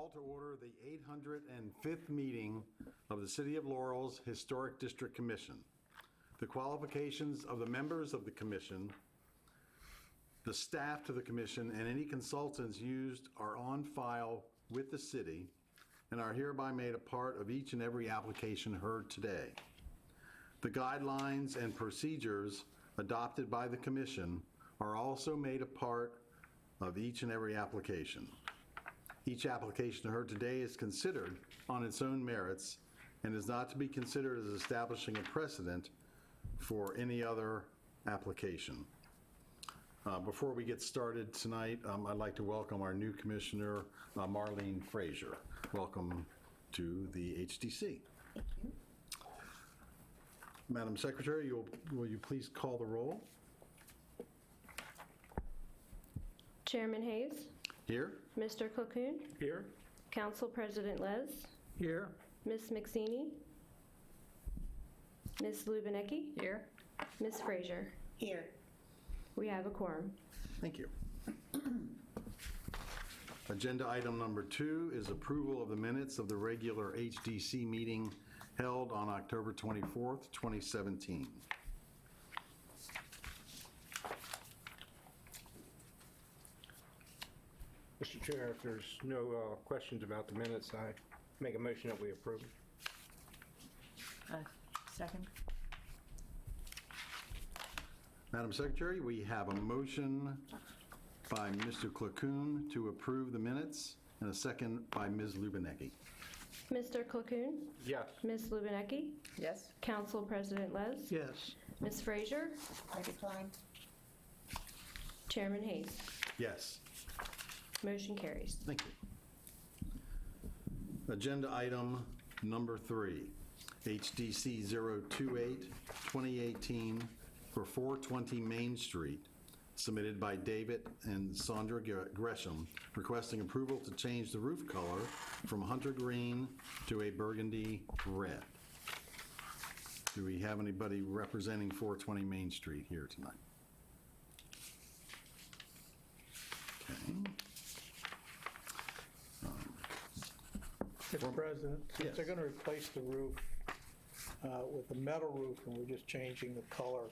Call to order the 805th meeting of the City of Laurel's Historic District Commission. The qualifications of the members of the commission, the staff to the commission, and any consultants used are on file with the city and are hereby made a part of each and every application heard today. The guidelines and procedures adopted by the commission are also made a part of each and every application. Each application heard today is considered on its own merits and is not to be considered as establishing a precedent for any other application. Before we get started tonight, I'd like to welcome our new commissioner, Marlene Frazier. Welcome to the HDC. Thank you. Madam Secretary, will you please call the roll? Chairman Hayes. Here. Mr. Cocoon. Here. Council President Les. Here. Ms. McSeany. Ms. Lubinecki. Here. Ms. Frazier. Here. We have a quorum. Thank you. Agenda item number 2 is approval of the minutes of the regular HDC meeting held on October 24th, 2017. Mr. Chair, if there's no questions about the minutes, I make a motion that we approve. Second. Madam Secretary, we have a motion by Mr. Cocoon to approve the minutes and a second by Ms. Lubinecki. Mr. Cocoon. Yes. Ms. Lubinecki. Yes. Council President Les. Yes. Ms. Frazier. I decline. Chairman Hayes. Yes. Motion carries. Thank you. Agenda item number 3, HDC 028-2018 for 420 Main Street, submitted by David and Sandra Gresham, requesting approval to change the roof color from hunter green to a burgundy red. Do we have anybody representing 420 Main Street here tonight? Okay. Mr. President, Yes. since they're going to replace the roof with a metal roof and we're just changing the color,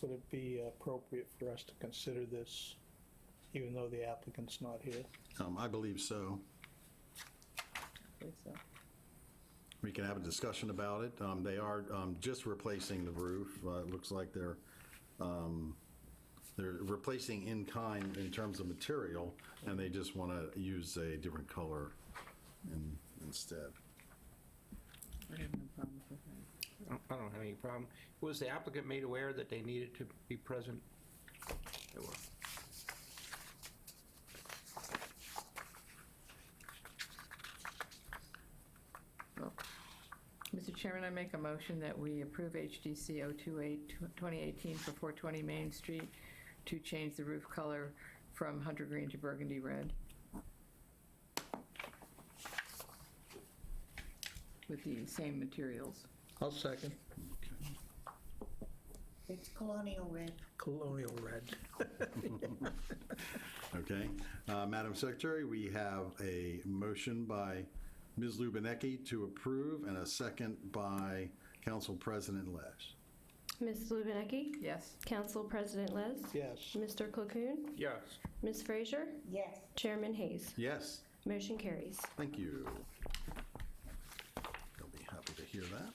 would it be appropriate for us to consider this even though the applicant's not here? I believe so. So. We can have a discussion about it. They are just replacing the roof. It looks like they're replacing in kind in terms of material, and they just want to use a different color instead. I have no problem with that. I don't have any problem. Was the applicant made aware that they needed to be present? They were. Mr. Chairman, I make a motion that we approve HDC 028-2018 for 420 Main Street to change the roof color from hunter green to burgundy red with the same materials. I'll second. It's colonial red. Colonial red. Okay. Madam Secretary, we have a motion by Ms. Lubinecki to approve and a second by Council President Les. Ms. Lubinecki. Yes. Council President Les. Yes. Mr. Cocoon. Yes. Ms. Frazier. Yes. Chairman Hayes. Yes. Motion carries. Thank you. They'll be happy to hear that.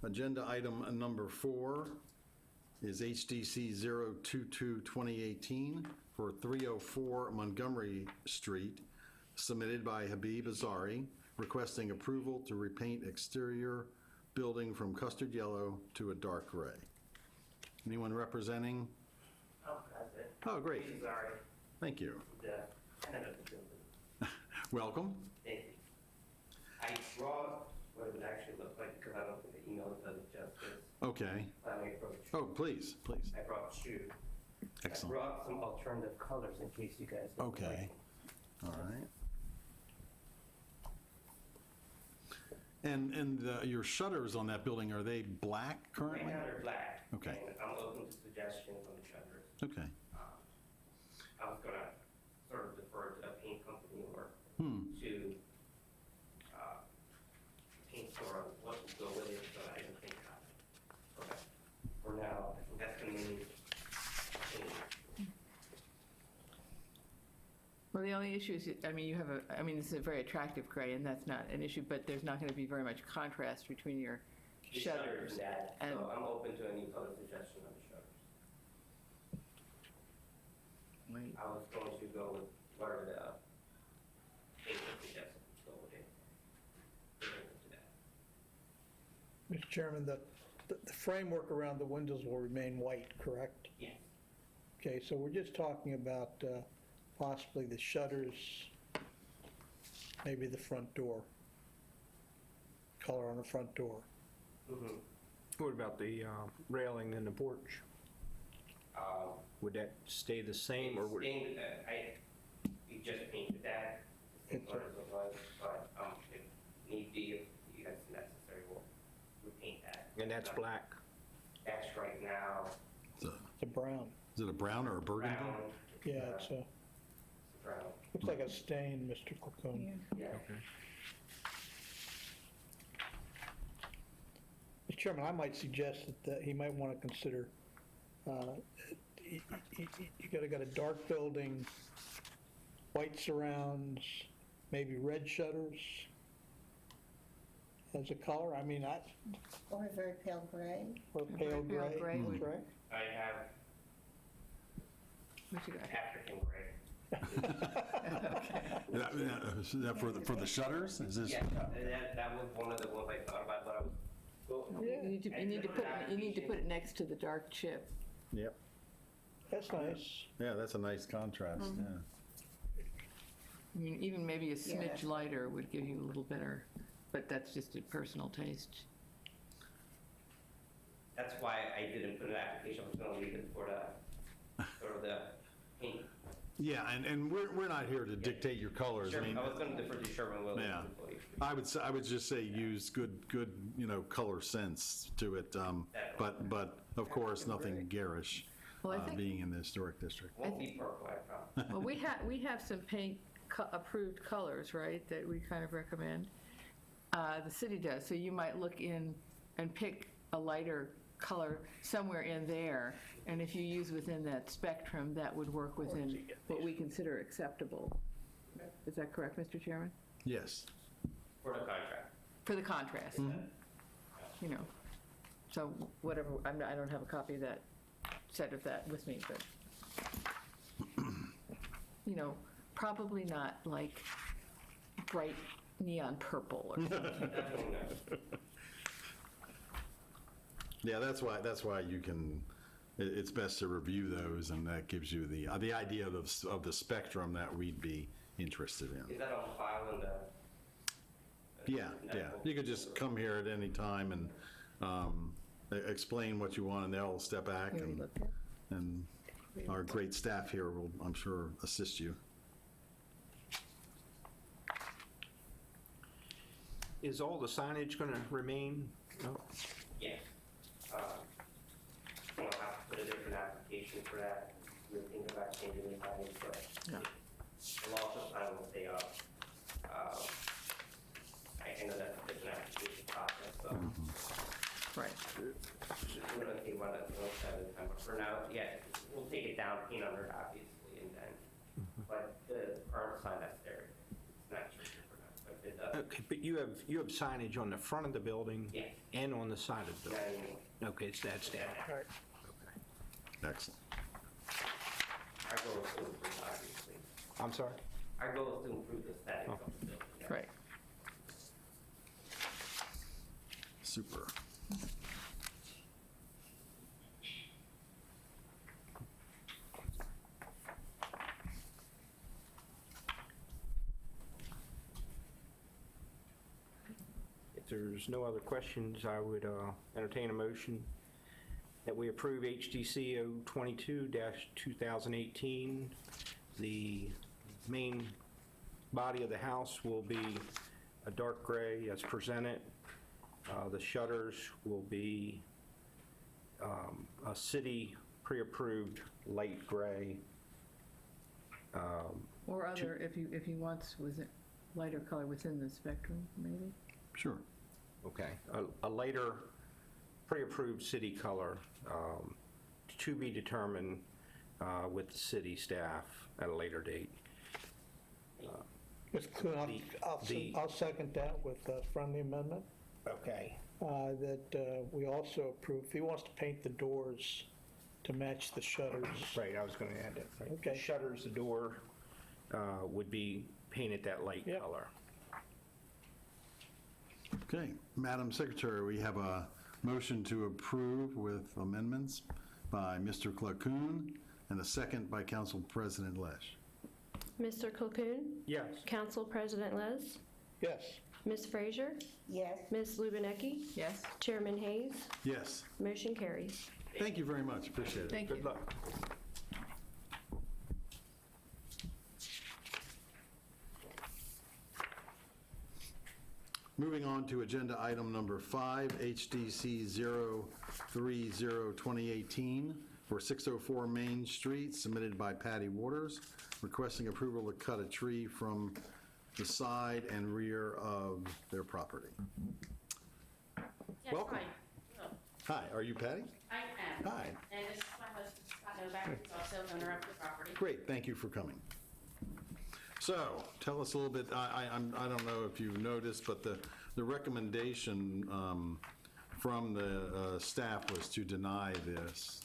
Agenda item number 4 is HDC 022-2018 for 304 Montgomery Street, submitted by Habib Azari, requesting approval to repaint exterior building from custard yellow to a dark gray. Anyone representing? I'm present. Oh, great. Habib Azari, Thank you. the tenant of the building. Welcome. Thank you. I brought what it would actually look like because I don't think the email does it justice. Okay. I may approach. Oh, please, please. I brought two. I Excellent. brought some alternative colors in case you guys don't Okay. like All right. And your shutters on that building, are they black them. Right currently? now they're black. Okay. And I'm open to suggestions on the shutters. Okay. I was gonna sort of defer to a paint company or to paint store, what would go with it, but I didn't think about it. Okay. For now, I think that's gonna mean paint. Well, the only issue is, I mean, this is a very attractive gray, and that's not an issue, but there's not going to be very much contrast between your The shutters. that, and- so I'm open to any color suggestion on the shutters. Wait. I was going to go with whatever the paint suggested, go with it. We're gonna go to that. Mr. Chairman, the framework around the windows will remain white, correct? Yes. Okay, so we're just talking about possibly the shutters, maybe the front door, color on the front door. Mm-hmm. What about the railing and the porch? Would that stay the same, or would it? We just painted that, the same color as it was, but if need be, if you guys necessary, we'll repaint that. And that's black? That's right now It's The brown. Is it a brown or a burgundy? brown. Yeah, it's Brown, looks like a stain, Mr. Cocoon. yeah. Okay. Mr. Chairman, I might suggest that he might want to consider, you got a dark building, white surrounds, maybe red shutters as a color. I mean, Or a very pale gray. or pale Pale gray. gray That's would- right. I have What you got? African gray. Is that for the shutters? Is this? Yeah, that was one of the ones I thought about, but I was. well, Yeah. You need to put it next to the dark chip. Yep. That's nice. Yeah, that's a nice contrast, yeah. I mean, even maybe a Yeah. smidge lighter would give you a little better, but that's just a personal taste. That's why I didn't put an application, I was gonna leave it for the, sort of the paint. Yeah, and we're not here to dictate your colors. I mean, I was gonna defer to Sherman-Williams. Yeah. employees. I would just say use good, color sense to it, but of course, nothing garish, Well, I think- being in the historic district. Won't be purple, I promise. Well, we have some paint approved colors, right, that we kind of recommend. The city does, so you might look in and pick a lighter color somewhere in there, and if you use within that spectrum, that would work within what we consider acceptable. Is that correct, Mr. Chairman? Yes. For the contract. For the contrast, you know. So whatever, I don't have a copy of that, set of that with me, but, you know, probably not like bright neon purple or something. Definitely not. Yeah, that's why you can, it's best to review those, and that gives you the idea of the spectrum that we'd be interested in. Is that on file in the? Yeah. You could just come here at any time and explain what you want, and they'll step back, Here, we and looked at- our great staff here will, I'm sure, assist you. Is all the signage going to remain? No? Yeah. We'll have to put a different application for that. We're thinking about changing the signage, but Yeah. the law of the sign will stay up. I know that's a different application process, so Right. we're gonna see what else at a time. But for now, yeah, we'll take it down, paint under it, obviously, and then, but the current sign that's there, it's not changing for now. But it does. Okay, but you have signage on the front of the building Yes. and on the side of the Not building? anymore. Okay, so that's down. All right. Excellent. Our goal is to improve, obviously. I'm sorry? Our goal is to improve the aesthetic of the building. yeah. Right. Super. If there's no other questions, I would entertain a motion that we approve HDC 022-2018. The main body of the house will be a dark gray as presented. The shutters will be a city pre-approved light gray. Or other, if he wants, was it lighter color within the spectrum, maybe? Sure. Okay, a lighter pre-approved city color to be determined with the city staff at a later date. Mr. Kuhn, I'll second that with a friendly amendment, Okay. that we also approve, if he wants to paint the doors to match the shutters. Right, I was going to add that. Right. Okay. The shutters, the door would be painted that light Yep. color. Okay, Madam Secretary, we have a motion to approve with amendments by Mr. Claccoon and a second by Council President Lesh. Mr. Colquhoun, Yes. Council President Les, Yes. Ms. Frazier, Yes. Ms. Lubinecki, Yes? Chairman Hayes, Yes, motion carries. thank you very much, appreciate it. Thank you. Good luck. Moving on to agenda item number 5, HDC 030-2018 for 604 Main Street, submitted by Patty Waters, requesting approval to cut a tree from the side and rear of their property. Yes, Welcome. hi. Hello. Hi, are you Patty? I am. Hi. And this is my husband, Scott Novak, who's also owner of the property. Great, thank you for coming. So, tell us a little bit, I don't know if you've noticed, but the recommendation from the staff was to deny this.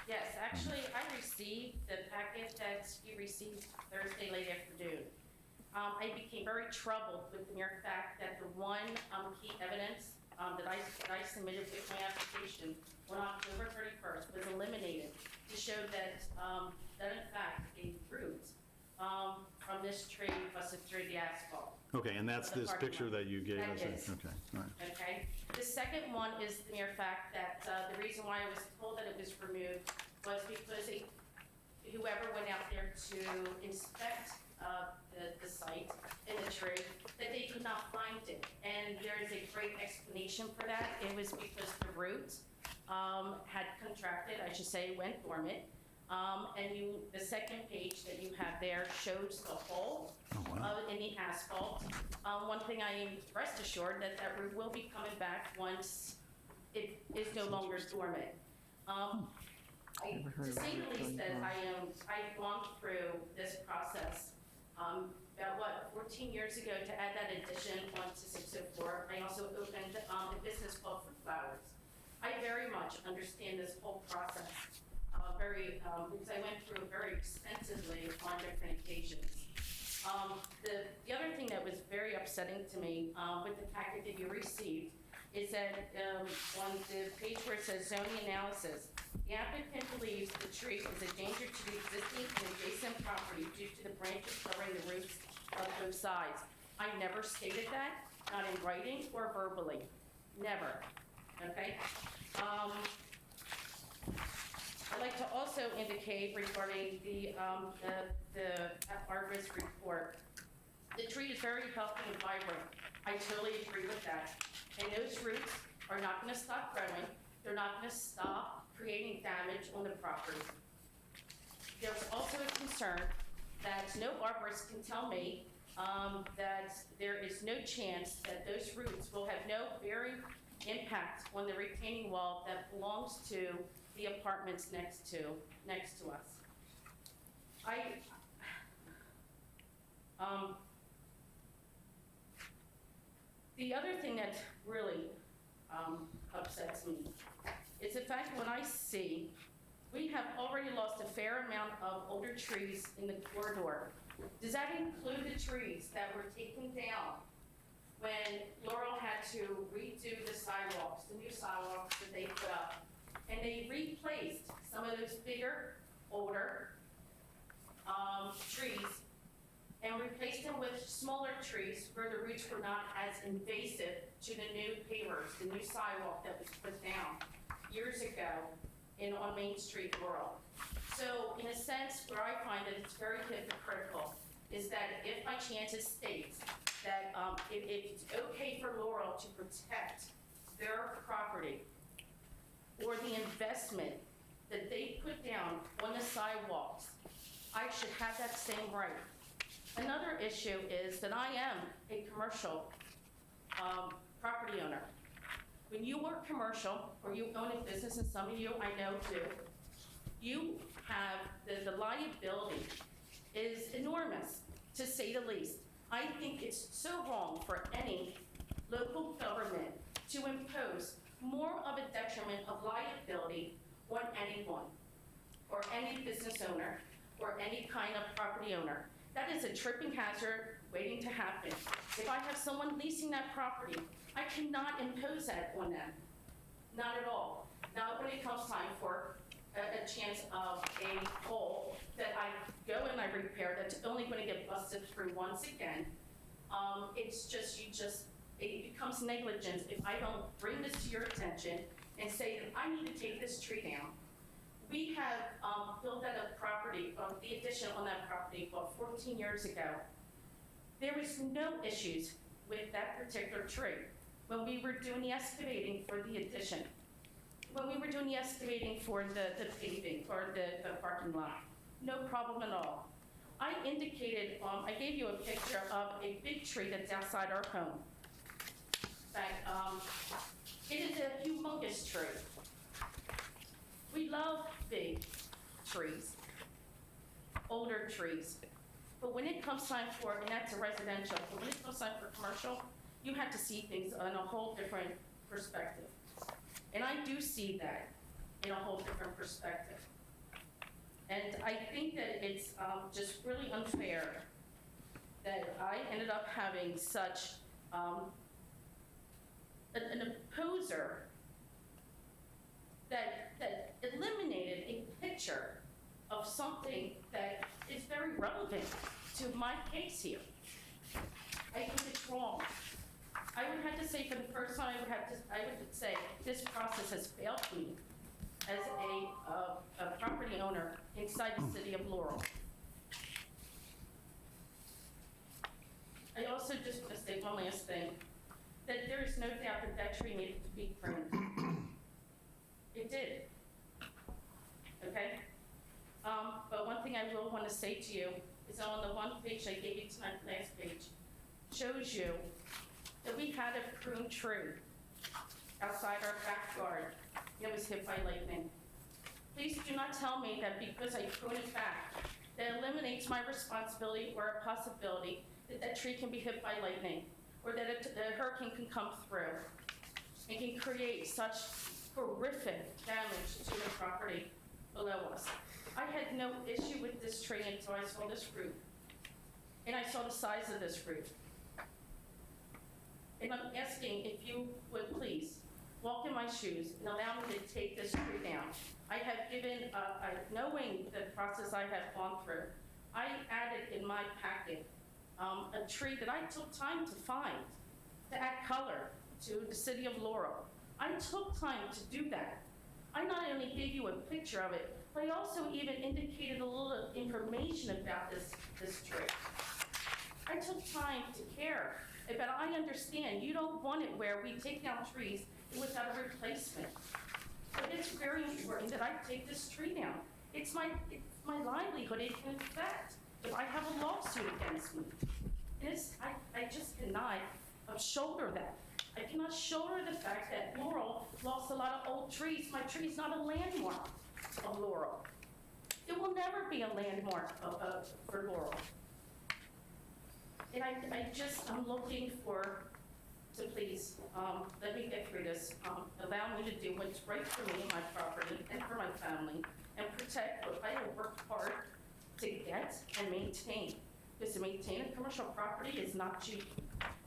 Yes, actually, I received the packet that you received Thursday late afternoon. I became very troubled with the mere fact that the one key evidence that I submitted with my application on October 31st was eliminated to show that, that in fact, a fruit from this tree busted through the asphalt. Okay, and that's The this parking picture lot. that you gave That us? is. Okay, all right. Okay? The second one is the mere fact that the reason why I was told that it was removed was because whoever went out there to inspect the site and the tree, that they could not find it. And there is a great explanation for that. It was because the roots had contracted, I should say, went dormant. And the second page that you have there shows the hole in the asphalt. One thing I am rest assured that root will be coming back once it is no longer dormant. To say the least, that I've gone through this process about 14 years ago to add that addition onto 604. I also opened a business called Fruit Flowers. I very much understand this whole process. Because I went through it very extensively on different occasions. The other thing that was very upsetting to me with the packet that you received is that on the page where it says zoning analysis, the applicant believes the tree is a danger to the existing and adjacent property due to the branches covering the roots of both sides. I never stated that, not in writing or verbally, never, okay? I'd like to also indicate regarding the arborist report. The tree is very healthy and vibrant. I totally agree with that. And those roots are not going to stop growing. They're not going to stop creating damage on the property. There's also a concern that no arborist can tell me that there is no chance that those roots will have no bearing impact on the retaining wall that belongs to the apartments next to us. The other thing that really upsets me is the fact when I see we have already lost a fair amount of older trees in the corridor. Does that include the trees that were taken down when Laurel had to redo the sidewalks, the new sidewalks that they put up? And they replaced some of those bigger, older trees and replaced them with smaller trees where the roots were not as invasive to the new pavers, the new sidewalk that was put down years ago on Main Street, Laurel. So in a sense, where I find that it's very hypocritical is that if by chance it states that if it's okay for Laurel to protect their property or the investment that they put down on the sidewalks, I should have that same right. Another issue is that I am a commercial property owner. When you work commercial, or you own a business, and some of you I know do, you have, the liability is enormous, to say the least. I think it's so wrong for any local government to impose more of a detriment of liability on anyone, or any business owner, or any kind of property owner. That is a tripping hazard waiting to happen. If I have someone leasing that property, I cannot impose that on them, not at all. Now, when it comes time for a chance of a hole that I go and I repair, that's only going to get busted through once again, it's just, it becomes negligence if I don't bring this to your attention and say that I need to take this tree down. We have built that a property, the addition on that property about 14 years ago. There was no issues with that particular tree when we were doing the excavating for the addition. When we were doing the excavating for the paving or the parking lot, no problem at all. I indicated, I gave you a picture of a big tree that's outside our home. It is a humongous tree. We love big trees, older trees. But when it comes time for, and that's a residential, but when it comes time for commercial, you have to see things on a whole different perspective. And I do see that in a whole different perspective. And I think that it's just really unfair that I ended up having such an opposer that eliminated a picture of something that is very relevant to my case here. I think it's wrong. I would have to say, for the first time, I would say this process has failed me as a property owner inside the city of Laurel. I also just want to say one last thing, that there is no doubt that that tree needed to be pruned. It did. Okay? But one thing I will want to say to you is on the one page I gave you tonight, the last page, shows you that we had a pruned tree outside our backyard. It was hit by lightning. Please do not tell me that because I prune it back, that eliminates my responsibility or a possibility that that tree can be hit by lightning, or that a hurricane can come through and can create such horrific damage to the property below us. I had no issue with this tree until I saw this roof, and I saw the size of this roof. And I'm asking if you would please walk in my shoes and allow me to take this tree down. I have given, knowing the process I have gone through, I added in my packet a tree that I took time to find, to add color to the city of Laurel. I took time to do that. I not only gave you a picture of it, but I also even indicated a little information about this tree. I took time to care, but I understand you don't want it where we take down trees without a replacement. But it's very important that I take this tree down. It's my livelihood. It can affect if I have a lawsuit against me. I just cannot shoulder that. I cannot shoulder the fact that Laurel lost a lot of old trees. My tree is not a landmark of Laurel. It will never be a landmark for Laurel. And I'm looking to please, let me get through this. Allow me to do what's right for me and my property and for my family, and protect what I have worked hard to get and maintain. Because to maintain a commercial property is not cheap.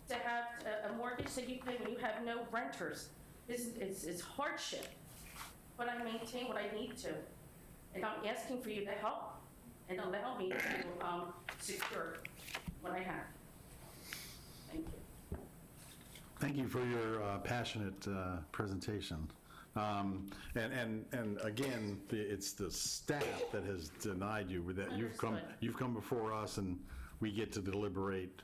To have a mortgage that you pay when you have no renters is hardship. But I maintain what I need to. And I'm asking for you to help and allow me to secure what I have. Thank you. Thank you for your passionate presentation. And again, it's the staff that has denied you with that. You've come before us, and we get to deliberate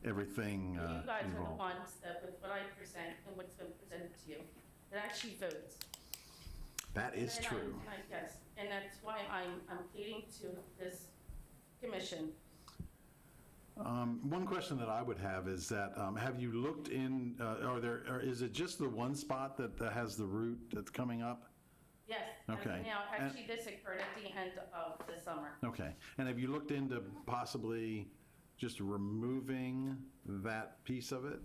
everything You guys are the involved. ones that, with what I present and what's been presented to you, that actually votes. That is And true. Yes, and that's why I'm pleading to this commission. One question that I would have is that, have you looked in, or is it just the one spot that has the root that's coming up? Yes. Okay. Now, And- actually, this occurred at the end of the summer. Okay, and have you looked into possibly just removing that piece of it?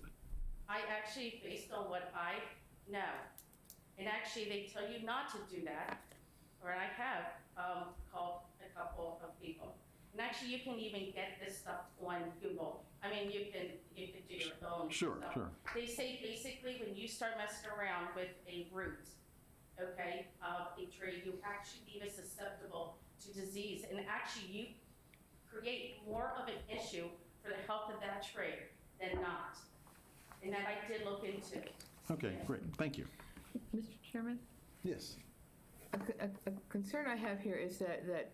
I actually, based on what I know, and actually, they tell you not to do that, or I have called a couple of people. And actually, you can even get this stuff on Google. I mean, you can do your own Sure, stuff. sure. They say basically when you start messing around with a root, okay, of a tree, you actually leave it susceptible to disease. And actually, you create more of an issue for the health of that tree than not. And that I did look into. Okay, great, thank you. Mr. Chairman? Yes. A concern I have here is that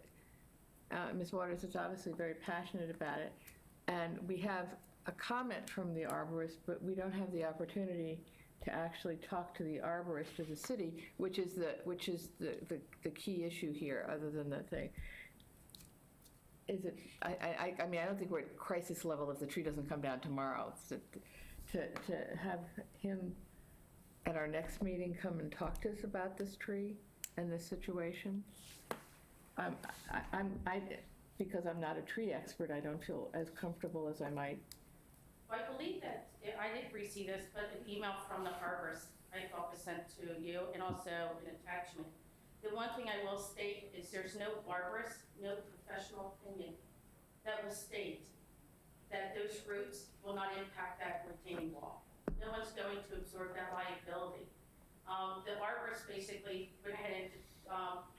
Ms. Waters is obviously very passionate about it, and we have a comment from the arborist, but we don't have the opportunity to actually talk to the arborist of the city, which is the key issue here, other than the thing. Is it, I mean, I don't think we're at crisis level if the tree doesn't come down tomorrow. To have him at our next meeting come and talk to us about this tree and this situation. Because I'm not a tree expert, I don't feel as comfortable as I might. I believe that I did receive this, but an email from the arborist I thought was sent to you, and also an attachment. The one thing I will state is there's no arborist, no professional opinion that will state that those roots will not impact that retaining wall. No one's going to absorb that liability. The arborist basically went ahead and,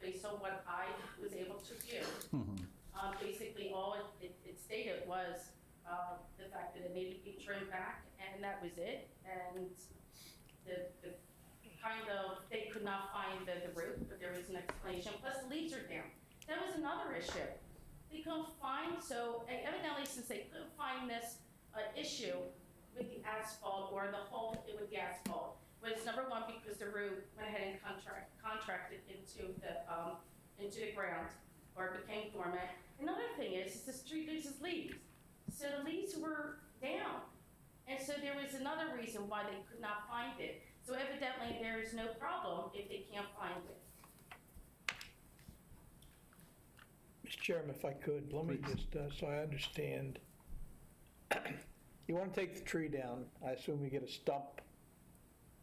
based on what I was able to view, basically all it stated was the fact that it needed to be trimmed back, and that was it. And the kind of, they could not find the root, but there was an explanation. Plus, the leaves are down. That was another issue. They couldn't find, so evidently, since they couldn't find this issue with the asphalt or the hole with the asphalt, was number one, because the root went ahead and contracted into the ground, or it became dormant. Another thing is this tree loses leaves. So the leaves were down. And so there was another reason why they could not find it. So evidently there is no problem if they can't find it. Mr. Chairman, if I could, let me just, so I understand. You want to take the tree down, I assume you get a stump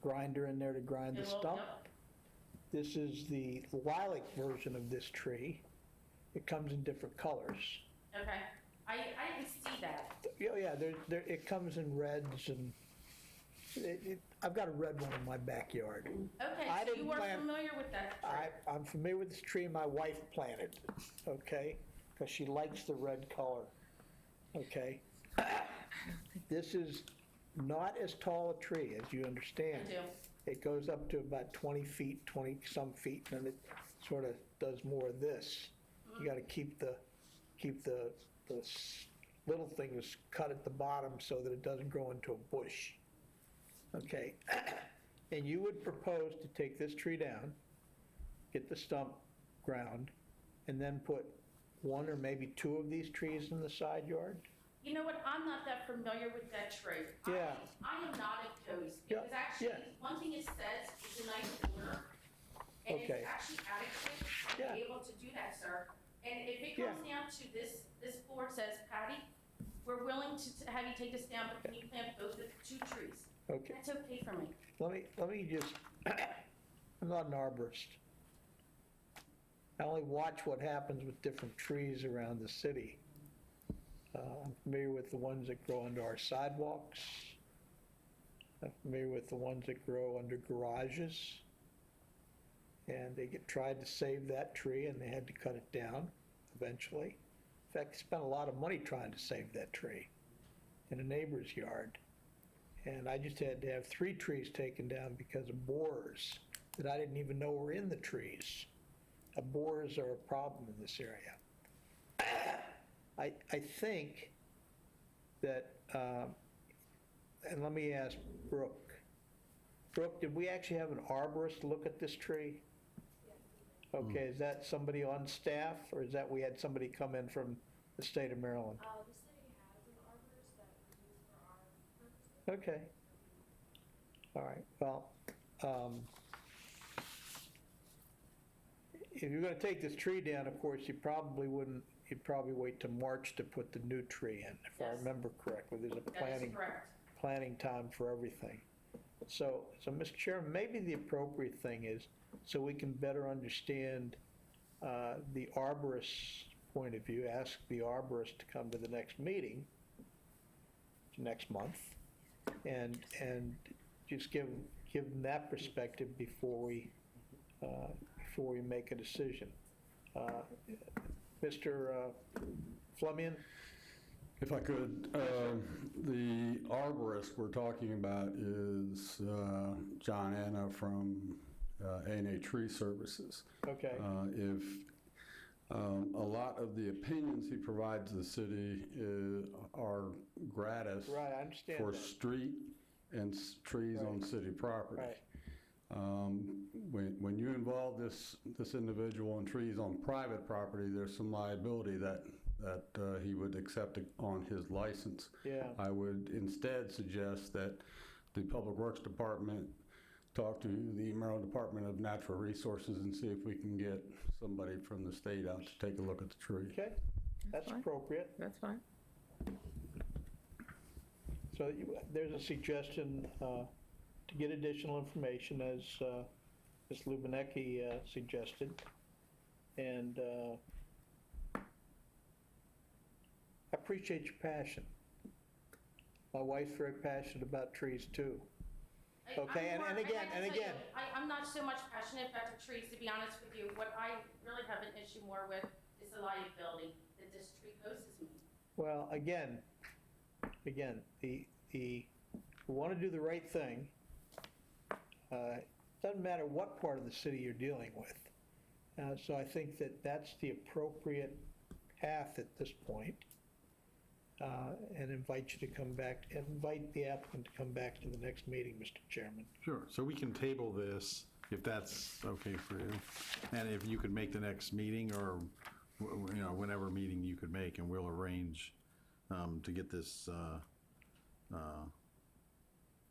grinder in there to grind the It will- stump? yep. This is the lilac version of this tree. It comes in different colors. Okay. I didn't see that. Yeah, it comes in reds, and I've got a red one in my backyard. Okay, I so didn't you are plant- familiar with that tree. I'm familiar with this tree my wife planted, okay? Because she likes the red color, okay? This is not as tall a tree, as you understand. I do. It goes up to about 20 feet, 20-some feet, and then it sort of does more of this. You got to keep the little things cut at the bottom so that it doesn't grow into a bush. Okay? And you would propose to take this tree down, get the stump ground, and then put one or maybe two of these trees in the side yard? You know what, I'm not that familiar with that tree. Yeah. I am not opposed, Yeah, because actually, yeah. one thing it says, it's a nice order, and Okay. it's actually adequate to Yeah. be able to do that, sir. And if it Yeah. comes down to this board says, Patty, we're willing to have you take this down, but can you plant both the two trees? Okay. That's okay for me. Let me just, I'm not an arborist. I only watch what happens with different trees around the city. I'm familiar with the ones that grow under our sidewalks. I'm familiar with the ones that grow under garages. And they tried to save that tree, and they had to cut it down eventually. In fact, they spent a lot of money trying to save that tree in a neighbor's yard. And I just had to have 3 trees taken down because of borers that I didn't even know were in the trees. Borers are a problem in this area. I think that, and let me ask Brooke. Brooke, did we actually have an arborist look at this tree? Okay, is that somebody on staff, or is that we had somebody come in from the state of Maryland? The city has an arborist that we use for our purposes. Okay. All right, well, if you're gonna take this tree down, of course, you'd probably wait till March to put the new tree in, if I Yes. remember correctly. There's a That is correct. planning time for everything. So, Mr. Chairman, maybe the appropriate thing is, so we can better understand the arborist's point of view, ask the arborist to come to the next meeting, next month, and just give them that perspective before we make a decision. Mr. Fleming? If I could, the arborist we're talking about is John Anna from A&A Tree Services. Okay. If a lot of the opinions he provides the city are gratis Right, I understand for that. street and trees on city property. Right. When you involve this individual in trees on private property, there's some liability that he would accept on his license. Yeah. I would instead suggest that the Public Works Department talk to the Maryland Department of Natural Resources and see if we can get somebody from the state out to take a look at the tree. Okay, that's fine. appropriate. That's fine. So there's a suggestion to get additional information, as Ms. Lubinecki suggested. And I appreciate your passion. My wife's very passionate about trees, too. Okay, and again. I'm not so much passionate about the trees, to be honest with you. What I really have an issue more with is the liability that this tree poses me. Well, again, we want to do the right thing. Doesn't matter what part of the city you're dealing with. So I think that that's the appropriate path at this point. And invite you to come back, invite the applicant to come back to the next meeting, Mr. Chairman. Sure, so we can table this, if that's okay for you. And if you could make the next meeting, or, whenever meeting you could make, and we'll arrange to get this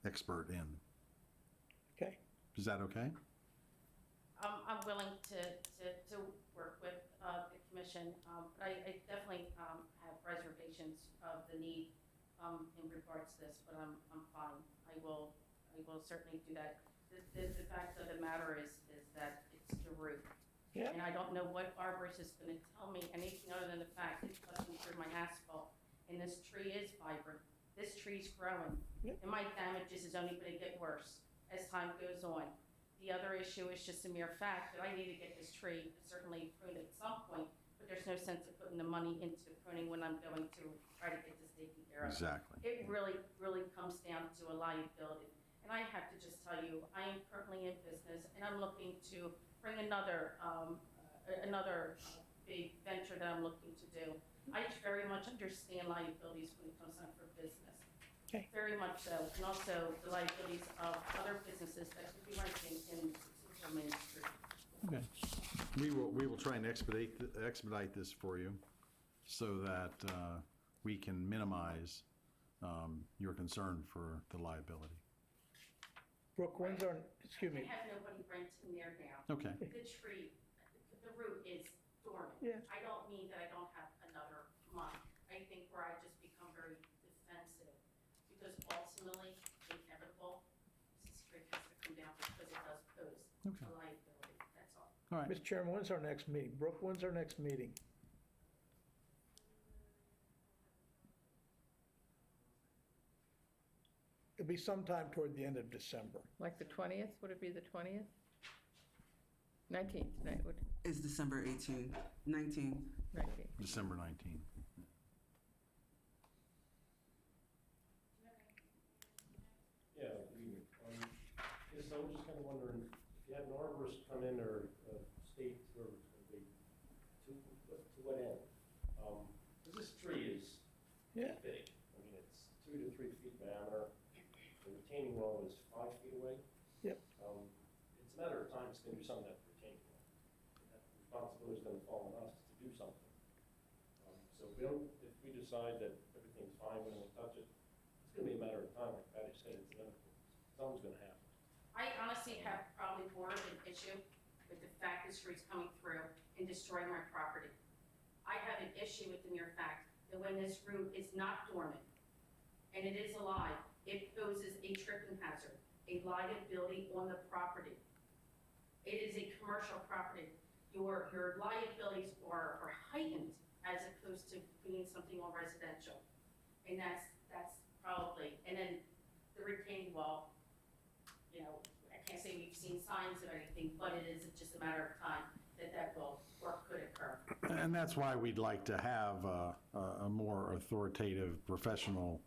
expert in. Okay? Is that okay? I'm willing to work with the commission. I definitely have reservations of the need in regards to this, but I'm fine. I will certainly do that. The fact of the matter is that it's the root. Yeah. And I don't know what arborist is going to tell me anything other than the fact it's cutting through my asphalt. And this tree is vibrant. This tree's growing. Yeah. And my damages is only going to get worse as time goes on. The other issue is just a mere fact that I need to get this tree certainly pruned at some point, but there's no sense of putting the money into pruning when I'm going to try to get this taken care of. Exactly. It really comes down to a liability. And I have to just tell you, I am currently in business, and I'm looking to bring another big venture that I'm looking to do. I very much understand liabilities when it comes time for business. Okay. Very much so, and also the liabilities of other businesses that could be renting in Montgomery Street. Okay. We will try and expedite this for you, so that we can minimize your concern for the liability. Brooke, when's our, excuse me. I have nobody renting there now. Okay. The tree, the root is dormant. Yeah. I don't mean that I don't have another month. I think where I just become very defensive, because ultimately, inevitable, this tree has to come down because it does pose Okay. a liability, that's all. All right. Mr. Chairman, when's our next meeting? Brooke, when's our next meeting? It'll be sometime toward the end of December. Like the 20th, would it be the 20th? 19th, night, would, It's December 18th, 19th. 19th. December 19th. Yeah, good evening. Yes, I was just kind of wondering, if you had an arborist come in, or state, or they, to what end? Because this tree is Yeah. big. I mean, it's 2 to 3 feet diameter. The retaining wall is 5 feet away. Yep. It's a matter of time it's going to do some of that retaining wall. It always gonna fall on us to do something. So if we decide that everything's fine, we don't touch it, it's gonna be a matter of time, like Patty said, it's inevitable. Something's gonna happen. I honestly have probably more of an issue with the fact the street's coming through and destroying my property. I have an issue with the mere fact that when this route is not dormant, and it is alive, it poses a tripping hazard, a liability on the property. It is a commercial property. Your liabilities are heightened as opposed to being something all residential. And that's probably, and then the retaining wall, you know, I can't say we've seen signs of anything, but it is just a matter of time that will or could occur. And that's why we'd like to have a more authoritative, professional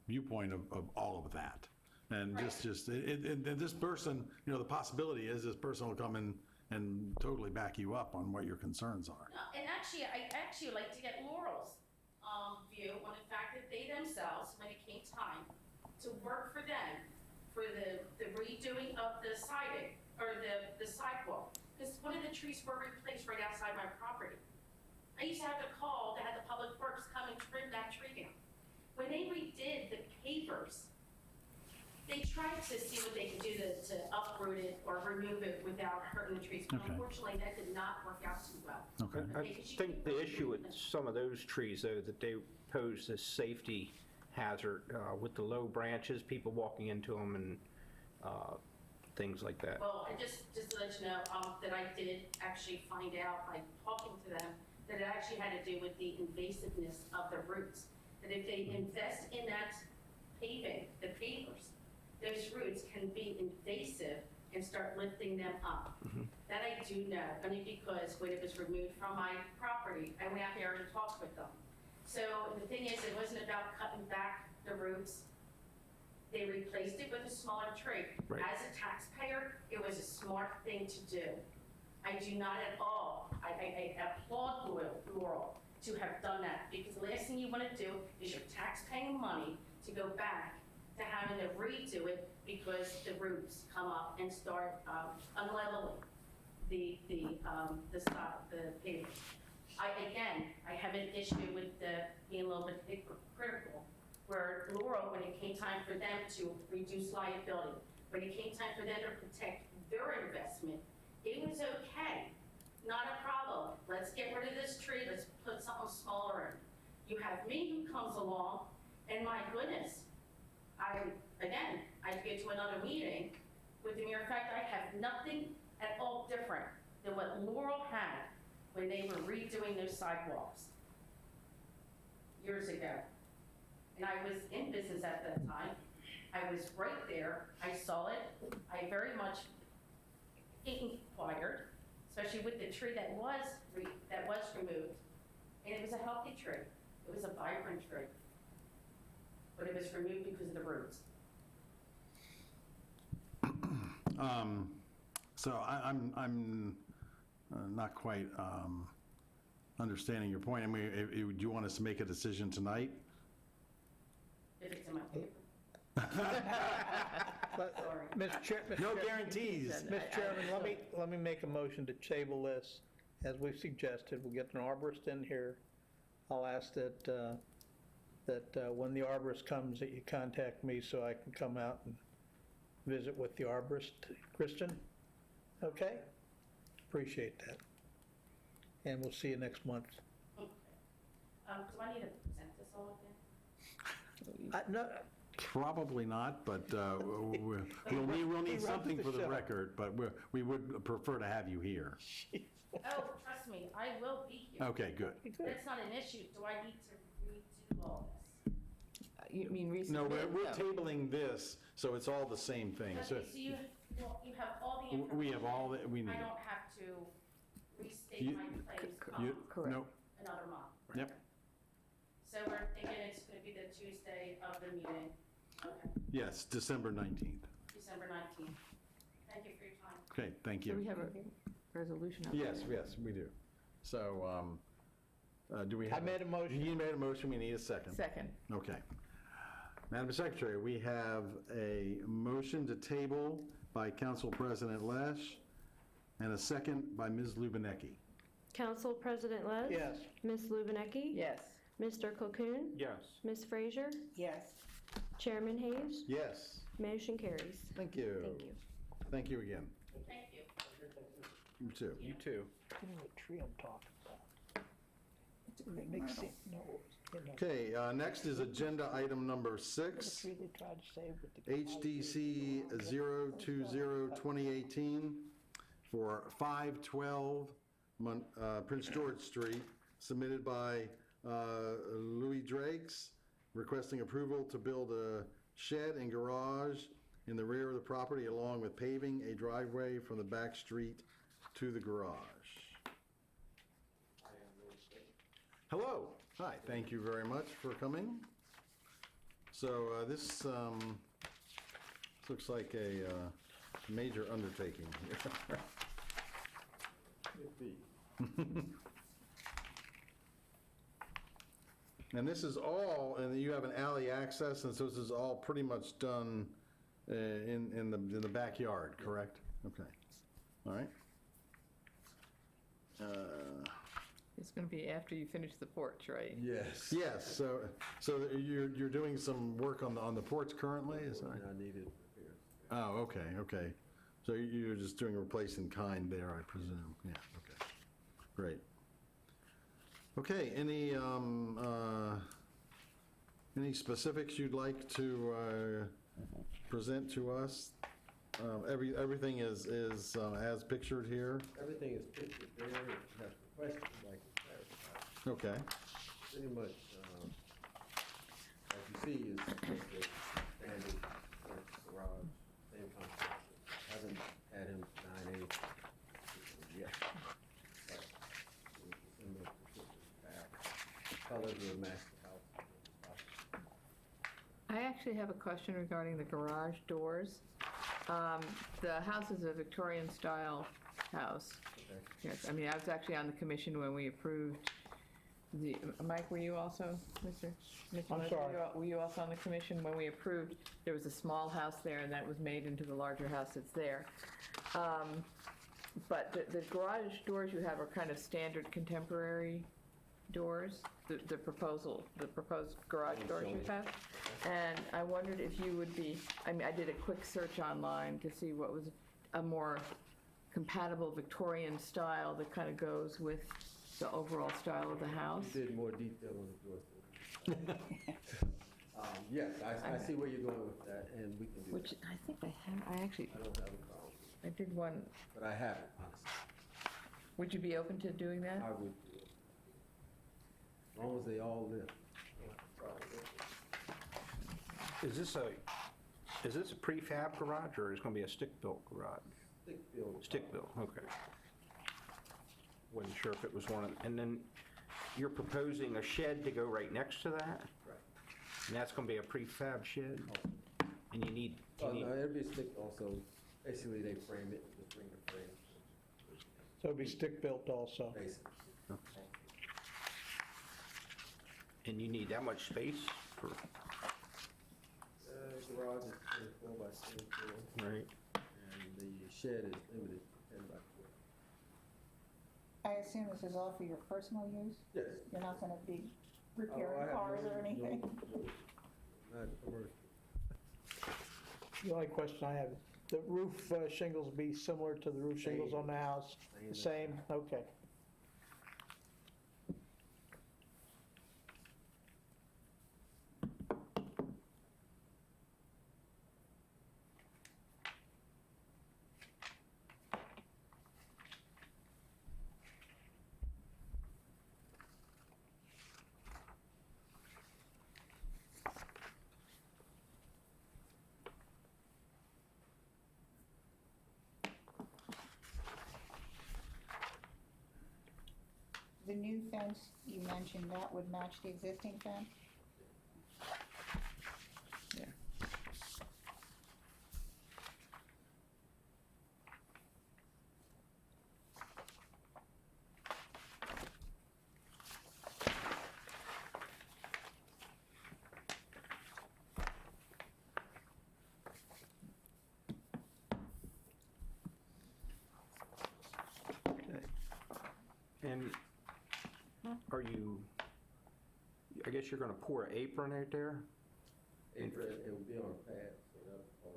viewpoint of all of that. And and this person, you know, the possibility is this person will come in and totally back you up on what your concerns are. No, and actually, I would like to get Laurel's view on the fact that they themselves, when it came time to work for them, for the redoing of the siding, or the sidewalk, because one of the trees were replaced right outside my property. I used to have to call to have the public works come and trim that tree down. When they redid the pavers, they tried to see what they could do to uproot it or remove it without hurting the trees. But Okay. unfortunately, that did not work out too well. Okay. I think the issue with some of those trees, though, that they pose this safety hazard with the low branches, people walking into them and things like that. Well, and just to let you know, that I did actually find out by talking to them that it actually had to do with the invasiveness of the roots. That if they invest in that paving, the pavers, those roots can be invasive and start lifting them up. That I do know, only because when it was removed from my property, I went out there and talked with them. So the thing is, it wasn't about cutting back the roots. They replaced it with a smaller tree. Right. As a taxpayer, it was a smart thing to do. I do not at all, I applaud Laurel to have done that, because the last thing you want to do is your tax-paying money to go back to having to redo it because the roots come up and start unleveling the pavers. I have an issue with being a little bit hypocritical, where Laurel, when it came time for them to reduce liability, when it came time for them to protect their investment, it was okay, not a problem. Let's get rid of this tree, let's put something smaller in. You have me who comes along, and my goodness, I go to another meeting with the mere fact I have nothing at all different than what Laurel had when they were redoing those sidewalks years ago. And I was in business at that time. I was right there. I saw it. I very much inquired, especially with the tree that was removed. And it was a healthy tree. It was a vibrant tree. But it was removed because of the roots. So I'm not quite understanding your point. I mean, do you want us to make a decision tonight? If it's in my paper. Sorry. No guarantees. Mr. Chairman, let me make a motion to table this, as we've suggested. We'll get an arborist in here. I'll ask that when the arborist comes, that you contact me so I can come out and visit with the arborist. Kristen? Okay? Appreciate that. And we'll see you next month. Okay. Do I need to present this all again? No, Probably not, but we'll need something for the record, but we would prefer to have you here. Oh, trust me, I will be here. Okay, good. That's not an issue. Do I need to redo all this? You mean recently? No, we're tabling this, so it's all the same thing. So Okay, so you have all the information. we have all that we need. I don't have to restate You- my claims Correct. No, another month. Yep. So we're thinking it's going to be the Tuesday of the meeting. Okay, yes, December 19th. December 19th. Thank you for your time. Okay, thank Do we you. have a resolution? up Yes, there? yes, we do. So, do we I have? made a motion. You made a motion, we need a second. Second. Okay. Madam Secretary, we have a motion to table by Council President Lesh and a second by Ms. Lubinecki. Council President Les? Yes. Ms. Lubinecki? Yes. Mr. Cocoon? Yes. Ms. Frazier? Yes. Chairman Hayes? Yes. Motion carries. Thank you. Thank you. Thank you again. Thank you. You too. You too. You know what tree I'm talking about? It makes sense, no, you know, Okay, next is agenda item number the 6, tree they tried to save with the. HDC 020-2018 for 512 Prince George Street, submitted by Louis Drakes, requesting approval to build a shed and garage in the rear of the property, along with paving a driveway from the back street to the garage. Hello. Hi, thank you very much for coming. So this looks like a major undertaking here. And this is all, and you have an alley access, and so this is all pretty much done in the backyard, correct? Okay. All right. It's going to be after you finish the porch, right? Yes. Yes, so you're doing some work on the porch currently, is that right? I needed repairs. Oh, okay. So you're just doing a replace in kind there, I presume? Yeah, okay. Great. Okay, any specifics you'd like to present to us? Everything is as pictured here? Everything is pictured there. If you have questions, I can clarify. Okay. Pretty much, as you see, is the standard garage, same concept. Haven't had him design anything yet. But similar to the back. Colors will match the house. I actually have a question regarding the garage doors. The house is a Victorian-style house. Okay. Yes, I mean, I was actually on the commission when we approved the, Mike, were you also, Mr. Mitchell? I'm sorry. Were you also on the commission when we approved, there was a small house there and that was made into the larger house that's there. But the garage doors you have are kind of standard contemporary doors, the proposed garage doors you have. And I wondered if you would be, I mean, I did a quick search online to see what was a more compatible Victorian style that kind of goes with the overall style of the house. You did more detail on the doors. Yes, I see where you're going with that, and we can do Which that. I think I have, I actually, I don't have a problem, I did one. but I haven't, honestly. Would you be open to doing that? I would do it. As long as they all live. I don't have a problem with it. Is this a prefab garage, or is it going to be a stick-built garage? Stick build. Stick-built, okay. Wasn't sure if it was one of, and then you're proposing a shed to go right next to that? Right. And that's going to be a prefab shed? And you need, Oh, no, it'll be stick also. Basically, they frame it, just bring the frame. So it'll be stick-built also. Basically. and you need that much space for, Garage is 24 by 24, right? and the shed is limited to 10 by 12. I assume this is all for your personal use? Yes. You're not going to be Oh, I repairing have cars no- or anything? Not commercial. The only question I have, the roof shingles be similar to the roof shingles on the house? The same? Okay. The new fence, you mentioned that would match the existing fence? Yeah. And are you, I guess you're going to pour an apron out there? Apron, it will be on a pad, so that's on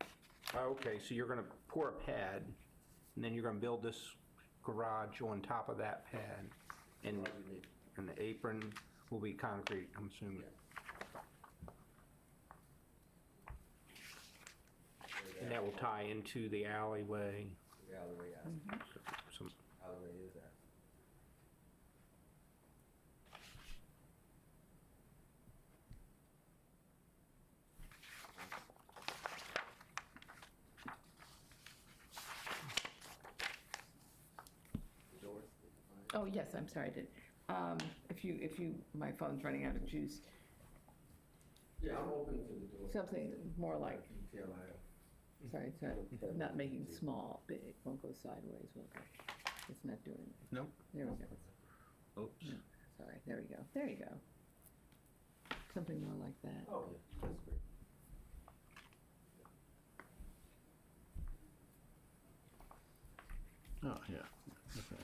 a pad. Okay, so you're going to pour a pad, and then you're going to build this garage on top of that pad, and the apron will be concrete, I'm assuming. And that will tie into the alleyway. The alleyway, Some- alleyway is that. Doors, Oh, yes, I'm sorry, I did. If you, my phone's running out of juice. yeah, I'm open to the door. Something more like, Detail I have. sorry, it's not making small, big, won't go sideways, will it? It's not doing it. Nope. There we go. Oops. No, sorry, there we go, there you go. Something more like that. Oh, yeah, that's great. Oh, yeah, okay.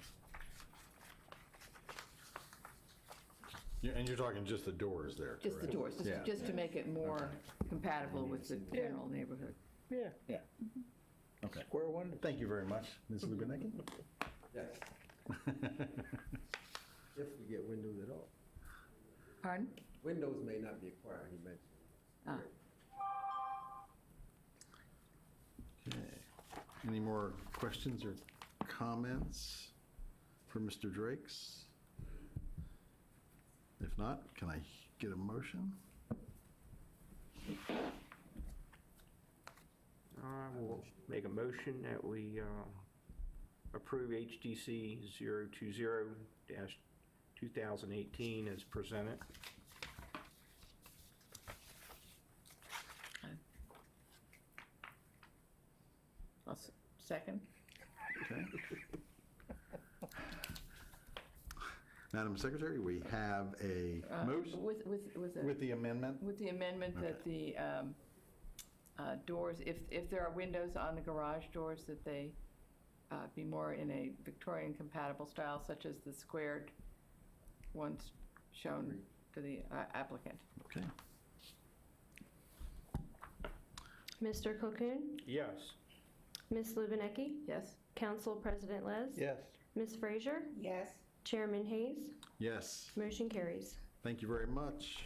And you're talking just the doors there, Just the correct? doors, Yeah. just to make it more Okay. compatible with the general neighborhood. Yeah, Okay. square one. Thank you very much, Ms. Lubinecki. Yes, if we get windows at all. Pardon? Windows may not be required, he mentioned. Ah. Okay. Any more questions or comments for Mr. Drakes? If not, can I get a motion? I will make a motion that we approve HDC 020-2018 as presented. Second? Okay. Madam Secretary, we have a motion with the amendment. With the amendment that the doors, if there are windows on the garage doors, that they be more in a Victorian compatible style, such as the squared ones shown to the applicant. Okay. Mr. Cocoon? Yes. Ms. Lubinecki? Yes? Council President Les? Yes. Ms. Frazier? Yes. Chairman Hayes? Yes. Motion carries. Thank you very much.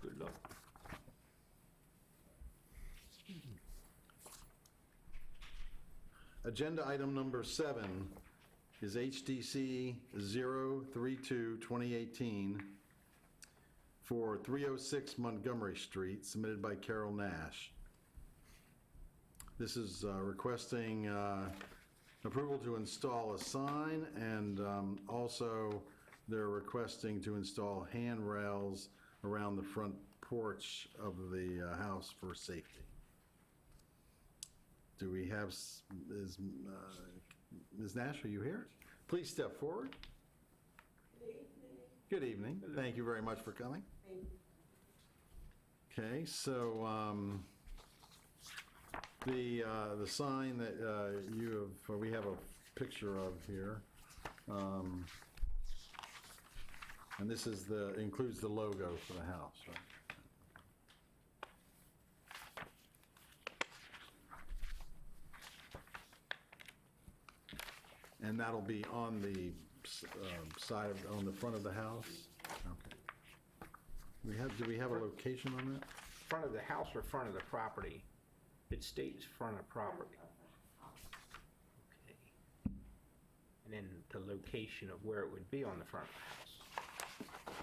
Good luck. Agenda item number 7 is HDC 032-2018 for 306 Montgomery Street, submitted by Carol Nash. This is requesting approval to install a sign, and also they're requesting to install handrails around the front porch of the house for safety. Do we have, Ms. Nash, are you here? Please step forward. Good evening. Thank you very much for coming. Okay, so the sign that you have, we have a picture of here. And this is includes the logo for the house, right? And that'll be on the side on the front of the house? Okay. Do we have a location on that? Front of the house or front of the property? It states front of property. Okay. And then the location of where it would be on the front of the house.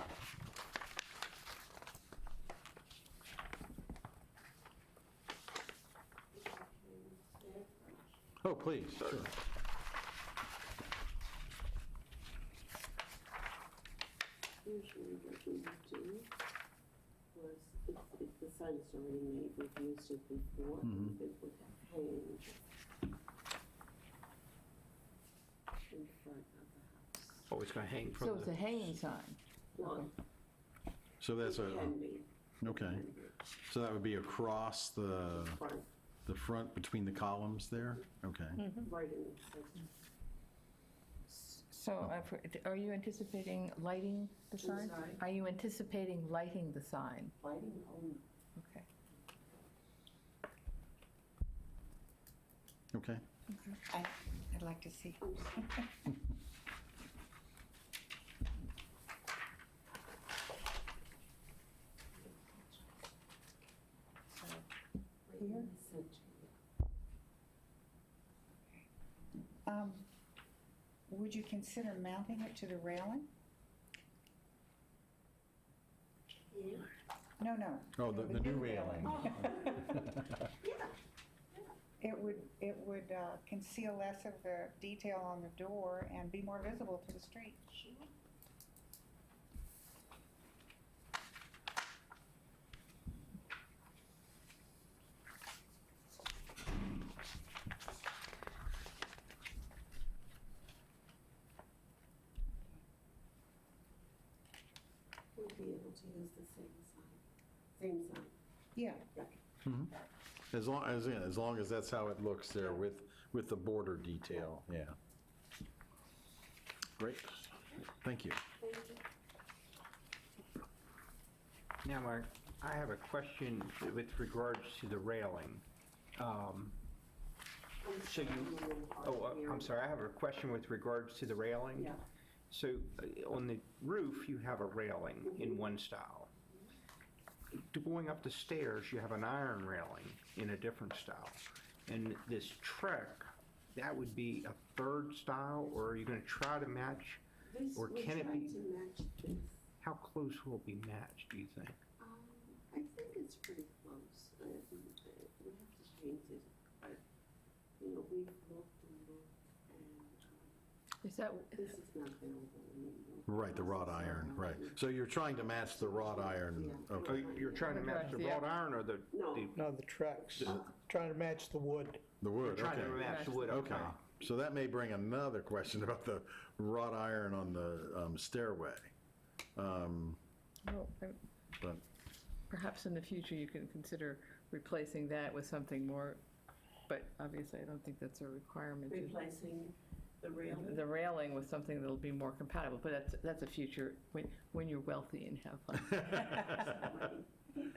Oh, please, sure. Usually what we would do was, if the sign is already made, we've used it before, it would have hanged in front of the house. Oh, it's going to hang from So the... it's a hanging sign? Well, So that's it can be. okay. So that would be across the Front, front between the columns there? Okay. right in the center. So are you anticipating lighting the sign? sorry? Are you anticipating lighting the sign? Lighting, Okay. Okay. I'd like to see. Here? Would you consider mounting it to the railing? No, no. Oh, the new railing. It would conceal less of the detail on the door and be more visible to the street. we'll be able to use the same sign. Yeah. As long as that's how it looks there with the border detail, yeah. Great, thank you. Thank you. Now, Mark, I have a question with regards to the railing. So I'm sorry, I have a question with regards to the railing. Yeah. So on the roof, you have a railing in one style. Going up the stairs, you have an iron railing in a different style. And this trek, that would be a third style, or are you going to try to match? This, Or we're can it trying be- to match this. How close will it be matched, do you think? I think it's pretty close. We have to change it, but, we've looked and looked, and Is that, this is not available anymore. Right, the wrought iron, right. So you're trying to match the wrought iron, Yeah. okay. Oh, you're trying to match the Yeah. wrought iron or the? No. No, the tracks, trying to match the wood. The wood, You're trying to okay. match the wood, Okay, okay. so that may bring another question about the wrought iron on the stairway. well, But, perhaps in the future you can consider replacing that with something more, but obviously I don't think that's a requirement. Replacing the railing. The railing with something that'll be more compatible, but that's a future, when you're wealthy and have fun.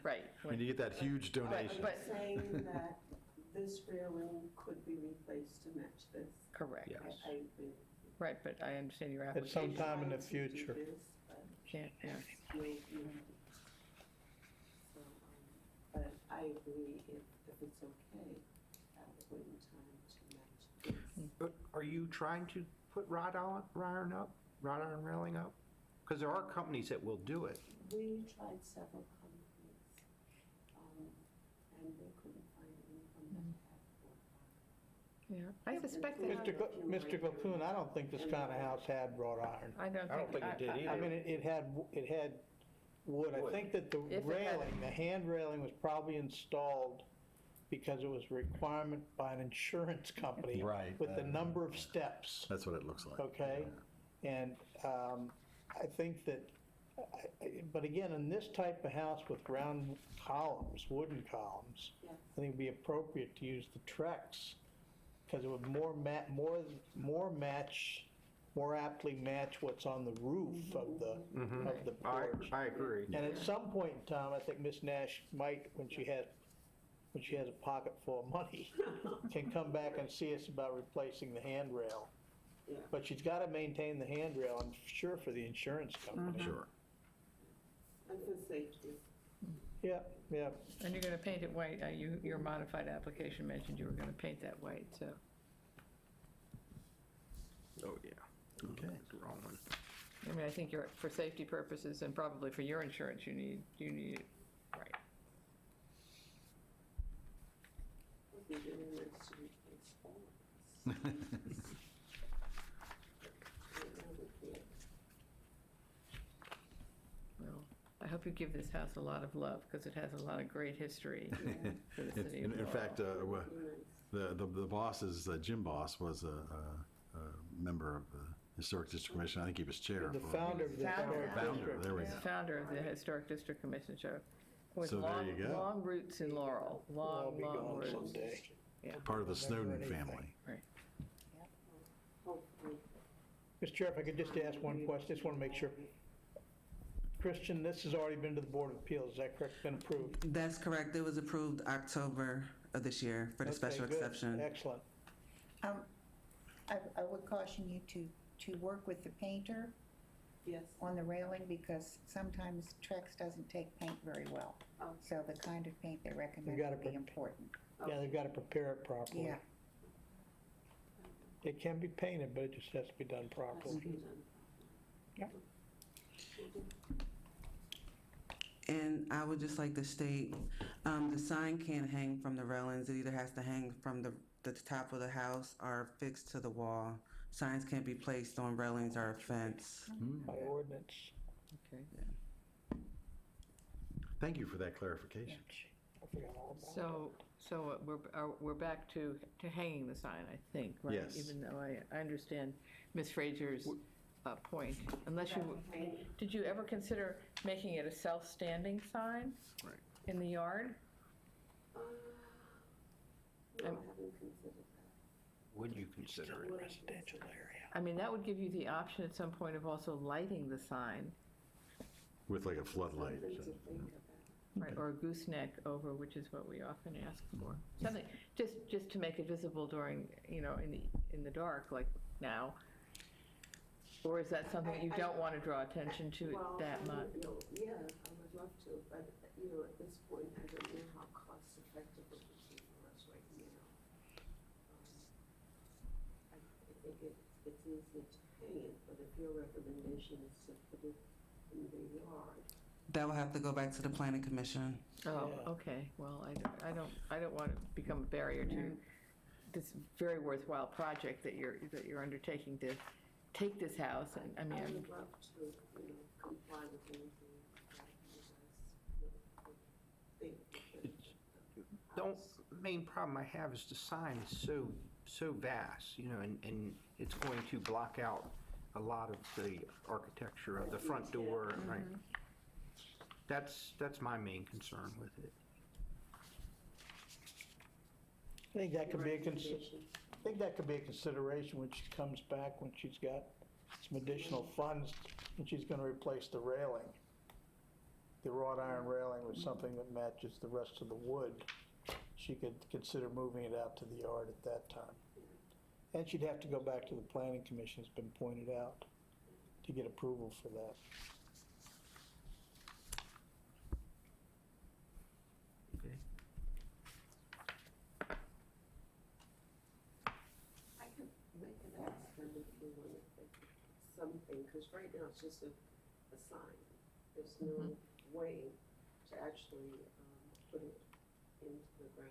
Right. when you get that huge donation. But- I'm saying that this railing could be replaced to match this. Correct. Yes. I agree. Right, but I understand your At application. some time in the Trying to do future. this, but Yeah, yeah. it's way beyond it. So, but I agree if it's okay, at a point in time to match this. But are you trying to put wrought iron railing up? Because there are companies that will do it. We tried several companies, and they couldn't find anyone that had Yeah, I suspect that, Mr. Cocoon, I don't think this kind of house had wrought iron. I don't I don't think. think it did I either. mean, it had wood. I Wood. think that the If it had- railing, the hand railing was probably installed because it was a requirement by an insurance company. Right. With the number of steps, That's what it looks like. okay? And I think that, but again, in this type of house with round columns, wooden columns, Yes. I think it'd be appropriate to use the Trex, because it would more aptly match what's on the roof of the porch. I agree. And at some point in time, I think Miss Nash might, when she has a pocket full of money, can come back and see us about replacing the handrail. Yeah. But she's got to maintain the handrail, I'm sure, for the insurance company. Sure. And for safety. Yeah, yeah. And you're going to paint it white. Your modified application mentioned you were going to paint that white, so. Oh, yeah. Okay. That's the wrong one. I mean, I think for safety purposes and probably for your insurance, you need it right. Would be really nice to replace all of this. Well, I hope you give this house a lot of love because it has a lot of great history for the city of In Laurel. fact, the boss's, Jim Boss was a member of the Historic District Commission. I think he was chair. The for- founder of the Founder. historic Founder, district. there we He's go. the founder of the Historic District Commission, with So there long, you go. long roots in Laurel, We'll all long, be long gone roots. someday. Yeah, Part of the Remember Snowden anything. family. right. Hopefully. Mr. Chair, if I could just ask one question, just want to make sure. Christian, this has already been to the Board of Appeals, is that correct? Been approved? That's correct. It was approved October of this year for the Okay, special good. exception. Excellent. I would caution you to work with the painter Yes. on the railing, because sometimes Trex doesn't take paint very well. Okay. So the kind of paint they recommend gotta would be put- important. Yeah, they've got to prepare it properly. Yeah. It can be painted, but it just has to be done Has to properly. be done. Yeah. And I would just like to state, the sign can't hang from the railings. It either has to hang from the top of the house or fixed to the wall. Signs can't be placed on railings or a fence. By ordinance. Okay. Thank you for that clarification. I forgot all about it. So we're back to hanging the sign, I think, right? Yes. Even though I understand Ms. Fraser's point. Unless you, did you ever consider making it a self-standing sign? Right. In the yard? No, I haven't considered that. Would you consider it? Residential area. I mean, that would give you the option at some point of also lighting the sign, With like a floodlight. Something to think about. right? Or a gooseneck over, which is what we often ask for. Something, just to make it visible during, in the dark, like now. Or is that something you don't want to draw attention to Well, that I much? don't know. Yeah, I would love to, but, at this point, I don't know how cost effective it would be for us right now. I think it's easy to hang it, but if your recommendation is to put it in the yard. That will have to go back to the planning commission. Oh, Yeah. okay, well, I don't want to become a barrier to this very worthwhile project that you're undertaking to take this house, and I I mean, would love to, comply with anything that you guys think. The main problem I have is the sign is so vast, and it's going to block out a lot of the architecture of the front door, right? That's my main concern with it. I think that could be a Recommendation. I think that could be a consideration when she comes back, when she's got some additional funds, and she's gonna replace the railing. The wrought iron railing with something that matches the rest of the wood. She could consider moving it out to the yard at that time. And she'd have to go back to the planning commission, as been pointed out, to get approval for that. Okay. I can make an estimate if you want to think something, because right now it's just a sign. There's no way to actually put it into the ground.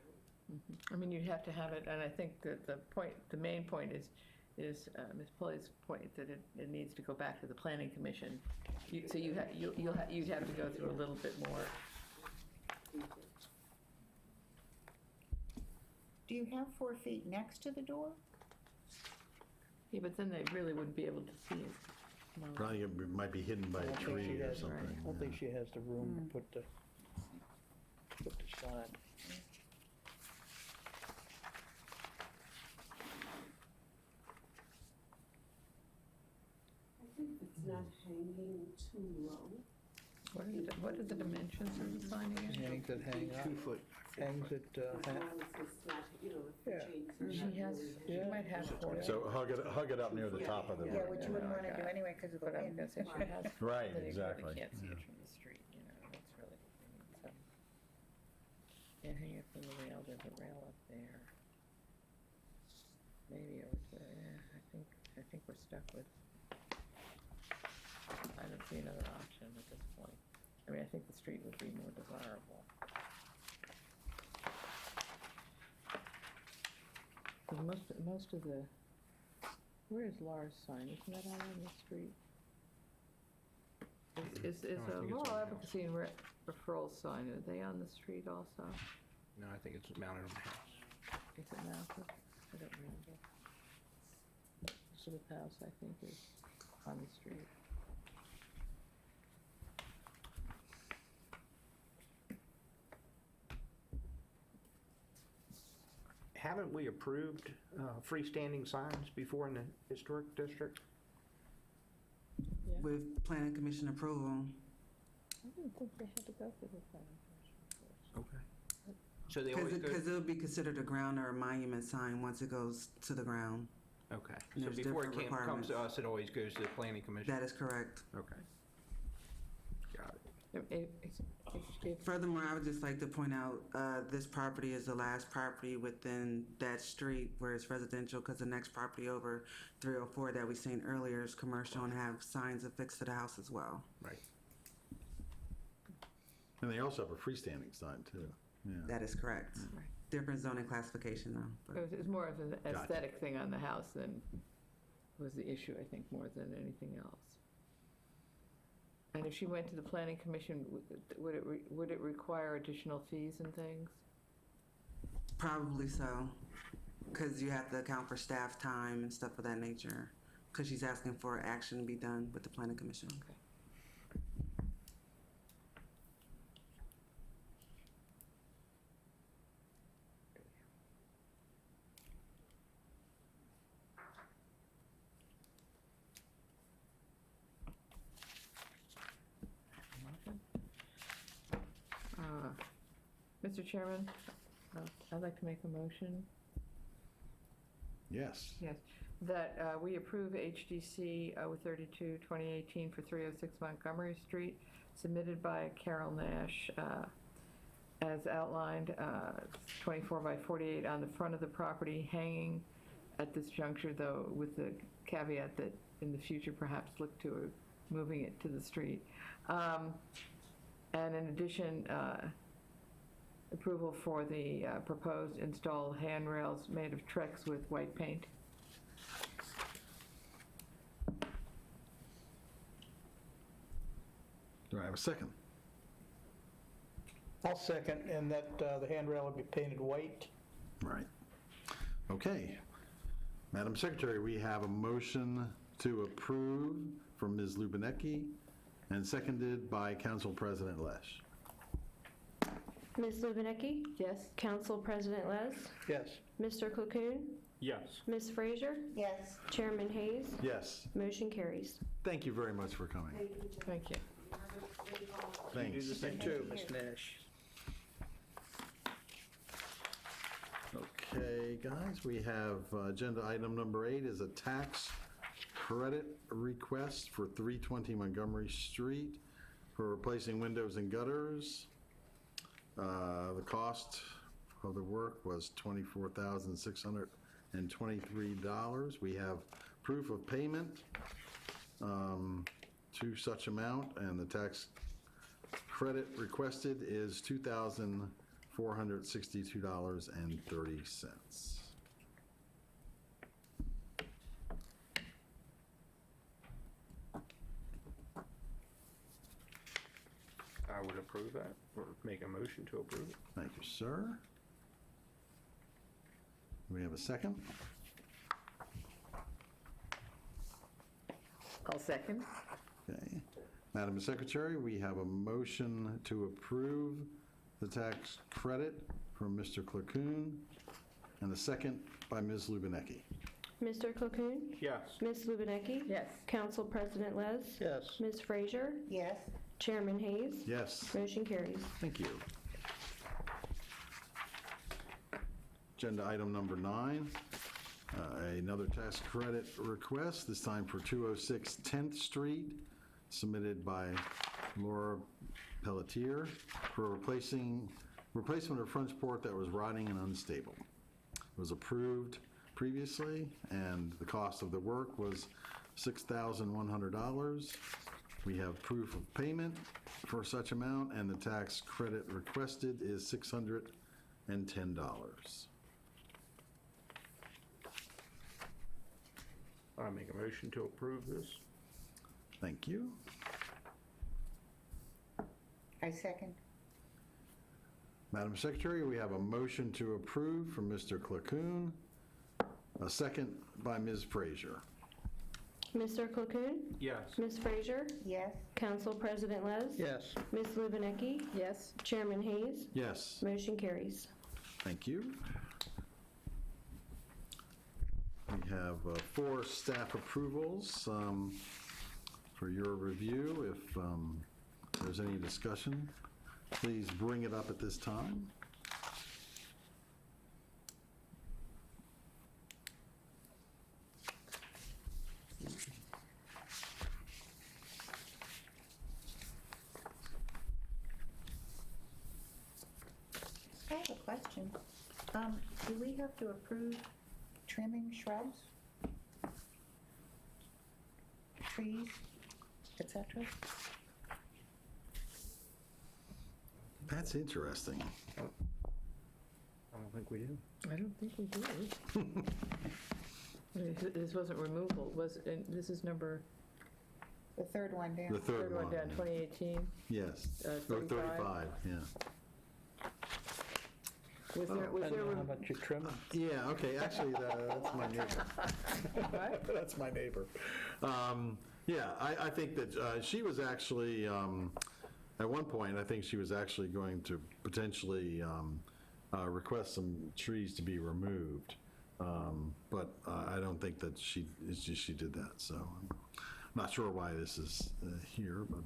I mean, you'd have to have it, and I think that the main point is Ms. Pulley's point, that it needs to go back to the planning commission. So you'd have to go through a little bit more. Do you have 4 feet next to the door? Yeah, but then they really wouldn't be able to see it. No. Probably it might be hidden by I a don't think she tree or has- something. I don't think she has the room to put the sign. I think it's not hanging too low. What are the dimensions of the sign again? Hangs at hang up. 2 foot. Hangs at, As long as it's not, if the Yeah. chains are She not has, really she Yeah. might have 4. So hug it up near the top of the. Yeah, which you wouldn't want to do anyway because of the But I'm wind. gonna say she has. Right, that you exactly. really can't see it from the street, that's really, so. Can't hang it from the rail, there's a rail up there. Maybe over to, I think we're stuck with, I don't see another option at this point. I mean, I think the street would be more desirable. Most of the, where is Laura's sign? Isn't that out on the street? Is No, I think it's Laurel on the house. Advocacy and Referral sign, are they on the street also? No, I think it's mounted on the house. Is it mounted? I don't remember. Elizabeth House, I think, is on the street. Haven't we approved freestanding signs before in the historic district? with planning commission approval. I didn't think they had to go through the planning commission. Okay. So they always go, Because it'll be considered a ground or a monument sign once it goes to the ground. okay. And So there's before it different comes to requirements. us, it always goes to the planning commission? That is correct. Okay. Got it. If- Furthermore, I would just like to point out, this property is the last property within that street where it's residential, because the next property over 304 that we seen earlier is commercial and have signs affixed to the house as well. Right. And they also have a freestanding sign, too. Yeah. That is correct. Right. Different zoning classification though. but- It was more of an Gotcha. aesthetic thing on the house than was the issue, I think, more than anything else. And if she went to the planning commission, would it require additional fees and things? Probably so, because you have to account for staff time and stuff of that nature, because she's asking for action to be done with the planning commission. Okay. Mr. Chairman, I'd like to make a motion. Yes. Yes, that we approve HDC 032, 2018 for 306 Montgomery Street, submitted by Carol Nash, as outlined, 24 by 48 on the front of the property, hanging at this juncture, though, with the caveat that in the future, perhaps look to moving it to the street. And in addition, approval for the proposed installed handrails made of Trex with white paint. Do I have a second? I'll second, and that the handrail will be painted white. Right. Okay. Madam Secretary, we have a motion to approve from Ms. Lubinecki and seconded by Council President Lesh. Ms. Lubinecki? Yes? Council President Les? Yes. Mr. Cocoon? Yes. Ms. Frazier? Yes. Chairman Hayes? Yes. Motion carries. Thank you very much for coming. Thank you. Thanks. Me too, Ms. Nash. Okay, guys, we have agenda item number 8 is a tax credit request for 320 Montgomery Street for replacing windows and gutters. The cost of the work was $24,623. We have proof of payment to such amount, and the tax credit requested is $2,462.30. I would approve that, or make a motion to approve it. Thank you, sir. Do we have a second? I'll second. Okay. Madam Secretary, we have a motion to approve the tax credit from Mr. Clacoon and a second by Ms. Lubinecki. Mr. Cocoon? Yes. Ms. Lubinecki? Yes. Council President Les? Yes. Ms. Frazier? Yes. Chairman Hayes? Yes. Motion carries. Thank you. Agenda item number 9, another tax credit request, this time for 206 10th Street, submitted by Laura Pelletier for replacement of front porch that was rotting and unstable. It was approved previously, and the cost of the work was $6,100. We have proof of payment for such amount, and the tax credit requested is $610. I make a motion to approve this. Thank you. I second. Madam Secretary, we have a motion to approve from Mr. Clacoon, a second by Ms. Frazier. Mr. Cocoon? Yes. Ms. Frazier? Yes. Council President Les? Yes. Ms. Lubinecki? Yes. Chairman Hayes? Yes. Motion carries. Thank you. We have 4 staff approvals for your review. If there's any discussion, please bring it up at this time. I have a question. Do we have to approve trimming shrubs? Trees, et cetera? That's interesting. I don't think we do. I don't think we do. I mean, this wasn't removal, this is number, The third one down. The third one down, 2018. Yes, or 35? 35, yeah. Was there, Depends on how much you trim them. Yeah, okay, actually, that's my neighbor. What? That's my neighbor. Yeah, I think that she was actually, at one point, I think she was actually going to potentially request some trees to be removed. But I don't think that she did that, so I'm not sure why this is here, but.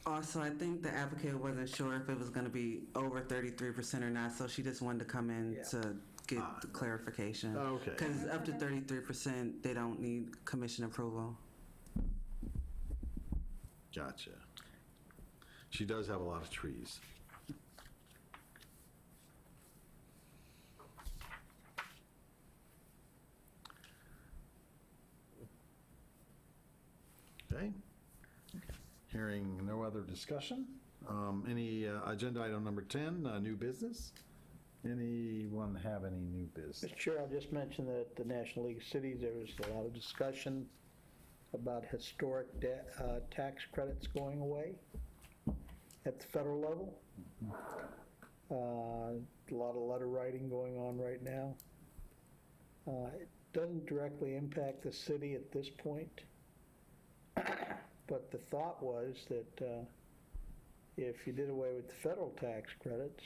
Also, I think the applicant wasn't sure if it was going to be over 33% or not, so she just wanted to come in to get the clarification. Okay. Because up to 33%, they don't need commission approval. Gotcha. She does have a lot of trees. Okay. Hearing no other discussion. Any agenda item number 10, new business? Anyone have any new business? Mr. Chair, I'll just mention that at the National League of Cities, there was a lot of discussion about historic tax credits going away at the federal level. A lot of letter writing going on right now. It doesn't directly impact the city at this point, but the thought was that if you did away with the federal tax credits,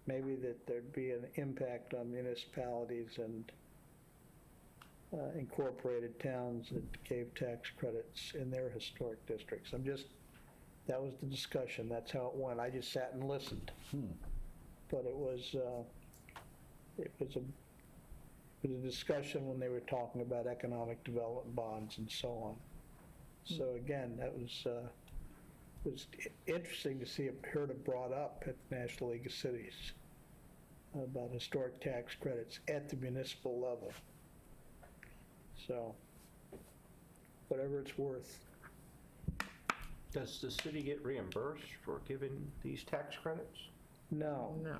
maybe that there'd be an impact on municipalities and incorporated towns that gave tax credits in their historic districts. That was the discussion, that's how it went. I just sat and listened. But it was a discussion when they were talking about economic development bonds and so on. So again, that was interesting to see it heard it brought up at the National League of Cities about historic tax credits at the municipal level. So, whatever it's worth. Does the city get reimbursed for giving these tax credits? No. No.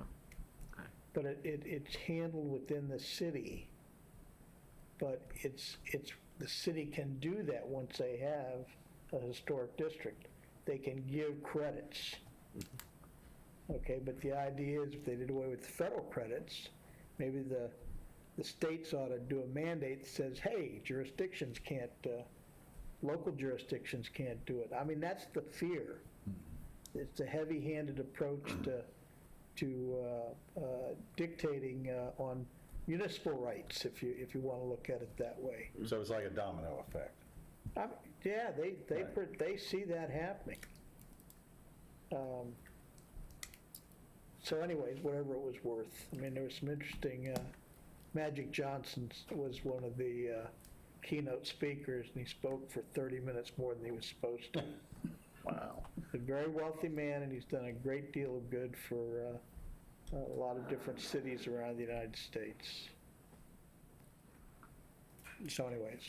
But it's handled within the city. But the city can do that once they have a historic district. They can give credits. Okay, but the idea is if they did away with the federal credits, maybe the states ought to do a mandate that says, hey, jurisdictions can't, local jurisdictions can't do it. I mean, that's the fear. It's a heavy-handed approach to dictating on municipal rights, if you want to look at it that way. So it's like a domino effect. Yeah, they see that happening. So anyways, whatever it was worth. I mean, there was some interesting, Magic Johnson was one of the keynote speakers, and he spoke for 30 minutes more than he was supposed to. Wow. A very wealthy man, and he's done a great deal of good for a lot of different cities around the United States. So anyways.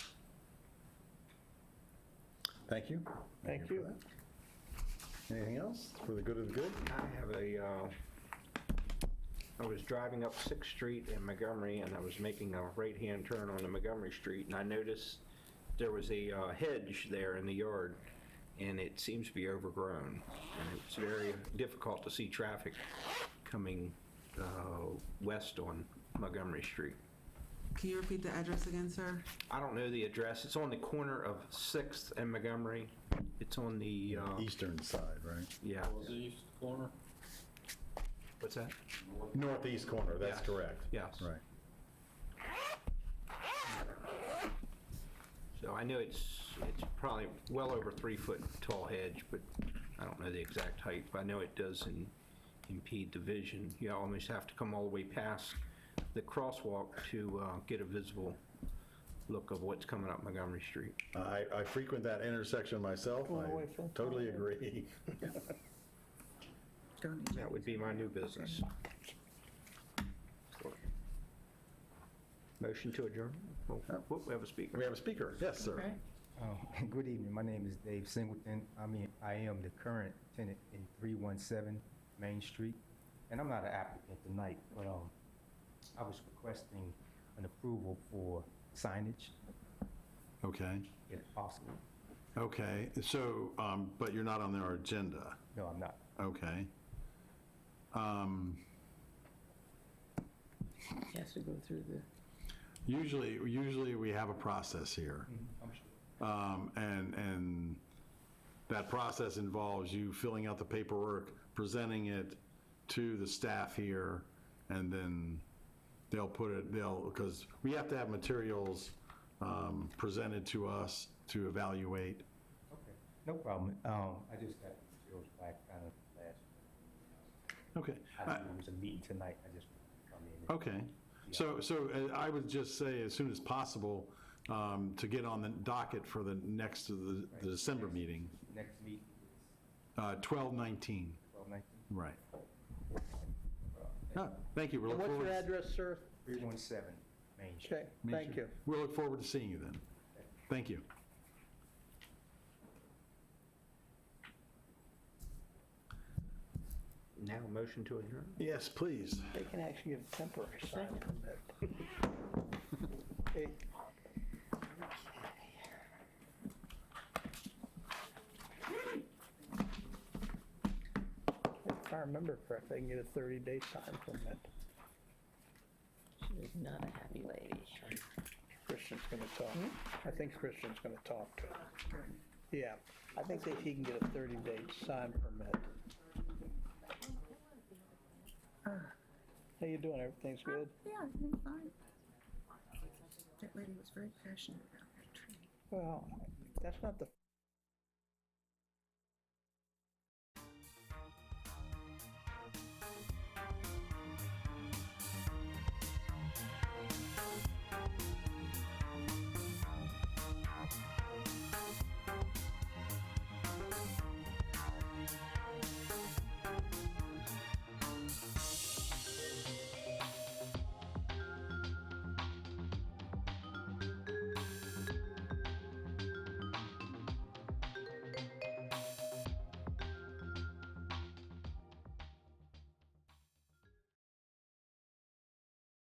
Thank you. Thank you. for that. Anything else for the good of the good? I was driving up 6th Street in Montgomery, and I was making a right-hand turn on the Montgomery Street, and I noticed there was a hedge there in the yard, and it seems to be overgrown. And it's very difficult to see traffic coming west on Montgomery Street. Can you repeat the address again, sir? I don't know the address. It's on the corner of 6th and Montgomery. It's on the... Eastern side, right? Yeah. East corner? What's that? Northeast corner, that's Yes. correct. Yes. Right. So I know it's probably well over 3-foot tall hedge, but I don't know the exact height, but I know it does impede the vision. You almost have to come all the way past the crosswalk to get a visible look of what's coming up Montgomery Street. I frequent that intersection myself. Going away I from- totally agree. That would be my new business. Motion to adjourn? Oh, whoop, we have a speaker. We have a speaker. Yes, sir. Okay. Good evening. My name is Dave Singleton. I am the current tenant in 317 Main Street, and I'm not an applicant tonight, but I was requesting an approval for signage, Okay. if possible. Okay. So, but you're not on our agenda. No, I'm not. Okay. He has to go through the, Usually we have a process here. I'm sure. And that process involves you filling out the paperwork, presenting it to the staff here, and then because we have to have materials presented to us to evaluate. Okay, no problem. I just got the materials back kind of last. Okay. I knew there was a meeting tonight. I just come in. Okay. So I would just say as soon as possible to get on the docket for the next, the December meeting, Next meeting, 12/19. 12/19. Right. Thank you. We'll And look what's forward. your address, sir? 317 Main Street. Okay, thank you. We'll look forward to seeing you then. Thank you. Now, motion to adjourn? Yes, please. They can actually get a temporary sign permit. Okay. If I remember correctly, I can get a 30-day sign permit. she is not a happy lady. Christian's gonna talk. I think Christian's gonna talk to her. Yeah, I think that he can get a 30-day sign permit. How you doing? Everything's good? Yeah, everything's fine. That lady was very passionate about that tree. Well, that's not the